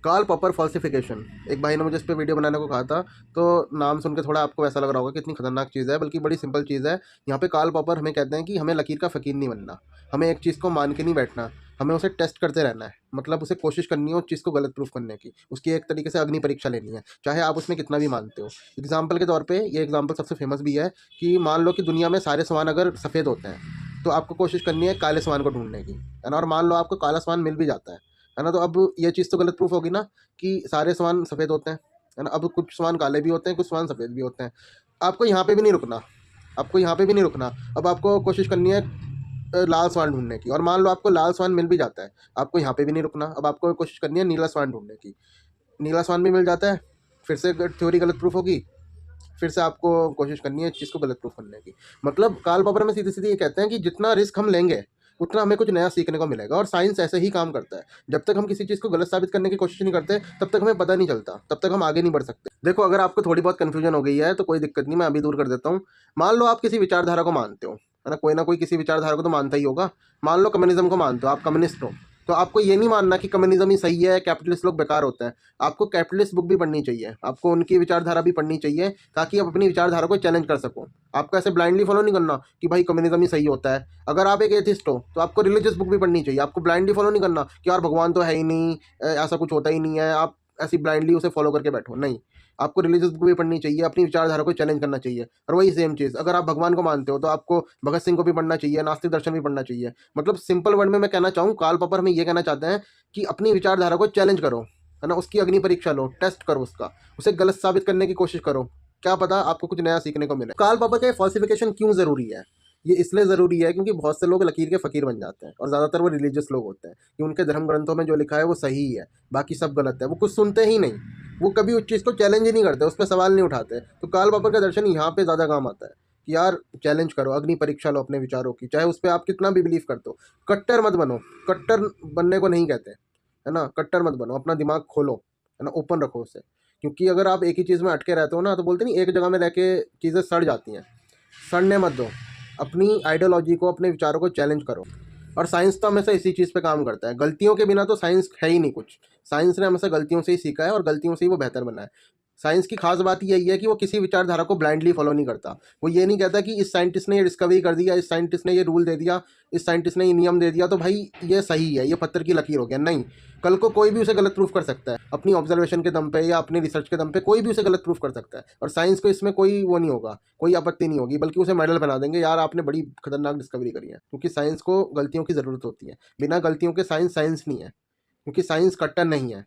Karl popper falsification, एक भाई ने मुझे इस पे वीडियो बनाने को कहा था। तो नाम सुन के थोड़ा आपको ऐसा लग रहा होगा कि इतनी खतरनाक चीज़ है, बल्कि बड़ी सिंपल चीज़ है। यहाँ पे कार्ल पॉपर हमें कहते हैं कि हमें लकीर का फ़कीर नहीं बनना, हमें एक चीज़ को मान के नहीं बैठना, हमें उसे टेस्ट करते रहना है। मतलब उसे कोशिश करनी है उस चीज़ को गलत प्रूफ करने की, उसकी एक तरीके से अग्नि परीक्षा लेनी है, चाहे आप उसमें कितना भी मानते हो। एग्जाम्पल के तौर पर ये एग्जाम्पल सबसे फेमस भी है कि मान लो कि दुनिया में सारे सामान अगर सफ़ेद होते हैं, तो आपको कोशिश करनी है काले सामान को ढूंढने की, है ना। और मान लो आपको काला सामान मिल भी जाता है ना। तो अब ये चीज़ तो गलत प्रूफ होगी ना कि सारे सामान सफ़ेद होते हैं, है ना। अब कुछ सामान काले भी होते हैं, कुछ सामान सफ़ेद भी होते हैं। आपको यहाँ पे भी नहीं रुकना, आपको यहाँ पे भी नहीं रुकना। अब आपको कोशिश करनी है लाल सामान ढूंढने की, और मान लो आपको लाल सामान मिल भी जाता है, आपको यहाँ पे भी नहीं रुकना। अब आपको कोशिश करनी है नीला सामान ढूंढने की, नीला सामान भी मिल जाता है, फिर से थ्योरी गलत प्रूफ होगी, फिर से आपको कोशिश करनी है इस चीज़ को गलत प्रूफ करने की। मतलब कार्ल पॉपर में सीधे सीधे ये कहते हैं कि जितना रिस्क हम लेंगे उतना हमें कुछ नया सीखने को मिलेगा, और साइंस ऐसे ही काम करता है। जब तक हम किसी चीज़ को गलत साबित करने की कोशिश नहीं करते, तब तक हमें पता नहीं चलता, तब तक हम आगे नहीं बढ़ सकते। देखो, अगर आपको थोड़ी बहुत कन्फ्यूजन हो गई है तो कोई दिक्कत नहीं, मैं अभी दूर कर देता हूँ। मान लो आप किसी विचारधारा को मानते हो, है ना कोई किसी विचारधारा को तो मानता ही होगा। मान लो कम्युनिज्म को मानते हो, आप कम्युनिस्ट हो, तो आपको ये नहीं मानना कि कम्युनिज्म ही सही है, कैपिटलिस्ट लोग बेकार होते हैं। आपको कैपिटलिस्ट बुक भी पढ़नी चाहिए, आपको उनकी विचारधारा भी पढ़नी चाहिए, ताकि आप अपनी विचारधारा को चैलेंज कर सको। आपको ऐसे ब्लाइंडली फॉलो नहीं करना कि भाई कम्युनिज्म ही सही होता है। अगर आप एक एथिस्ट हो तो आपको रिलीजियस बुक भी पढ़नी चाहिए, आपको ब्लाइंडली फॉलो नहीं करना कि यार भगवान तो है ही नहीं, ऐसा कुछ होता ही नहीं है, आप ऐसी ब्लाइंडली उसे फॉलो करके बैठो। नहीं, आपको रिलीजियस बुक भी पढ़नी चाहिए, अपनी विचारधारा को चैलेंज करना चाहिए। और वही सेम चीज़, अगर आप भगवान को मानते हो तो आपको भगत सिंह को भी पढ़ना चाहिए, नास्तिक दर्शन भी पढ़ना चाहिए। मतलब सिंपल वर्ड में मैं कहना चाहूँ, कार्ल पॉपर हमें ये कहना चाहते हैं कि अपनी विचारधारा को चैलेंज करो, है ना। उसकी अग्नि परीक्षा लो, टेस्ट करो उसका, उसे गलत साबित करने की कोशिश करो। क्या पता आपको कुछ नया सीखने को मिले। कार्ल पॉपर का फॉल्सिफिकेशन क्यों ज़रूरी है? ये इसलिए ज़रूरी है क्योंकि बहुत से लोग लकीर के फ़कीर बन जाते हैं, और ज़्यादातर वो रिलीजियस लोग होते हैं कि उनके धर्म ग्रंथों में जो लिखा है वो सही है, बाकी सब गलत है। वो कुछ सुनते ही नहीं, वो कभी उस चीज़ को चैलेंज ही नहीं करते, उस पर सवाल नहीं उठाते। तो कार्ल पॉपर का दर्शन यहाँ पे ज़्यादा काम आता है कि यार चैलेंज करो, अग्नि परीक्षा लो अपने विचारों की, चाहे उस पर आप कितना भी बिलीव करते हो। कट्टर मत बनो, कट्टर बनने को नहीं कहते, है ना। कट्टर मत बनो, अपना दिमाग खोलो, है ना, ओपन रखो उसे। क्योंकि अगर आप एक ही चीज़ में अटके रहते हो ना, तो बोलते नहीं एक जगह में रह के चीज़ें सड़ जाती हैं, सड़ने मत दो। अपनी आइडियोलॉजी को, अपने विचारों को चैलेंज करो। और साइंस तो हमेशा इसी चीज़ पे काम करता है, गलतियों के बिना तो साइंस है ही नहीं कुछ। साइंस ने हमेशा गलतियों से ही सीखा है, और गलतियों से ही वो बेहतर बना है। साइंस की खास बात यही है कि वो किसी विचारधारा को ब्लाइंडली फॉलो नहीं करता। वो ये नहीं कहता कि इस साइंटिस्ट ने ये डिस्कवरी कर दिया, इस साइंटिस्ट ने ये रूल दे दिया, इस साइंटिस्ट ने ये नियम दे दिया, तो भाई ये सही है, ये पत्थर की लकीर हो गया। नहीं, कल को कोई भी उसे गलत प्रूफ कर सकता है, अपनी ऑब्जर्वेशन के दम पे या अपनी रिसर्च के दम पे कोई भी उसे गलत प्रूफ कर सकता है। और साइंस को इसमें कोई वो नहीं होगा, कोई आपत्ति नहीं होगी, बल्कि उसे मेडल बना देंगे, यार आपने बड़ी खतरनाक डिस्कवरी करी है। क्योंकि साइंस को गलतियों की ज़रूरत होती है, बिना गलतियों के साइंस साइंस नहीं है, क्योंकि साइंस कट्टर नहीं है।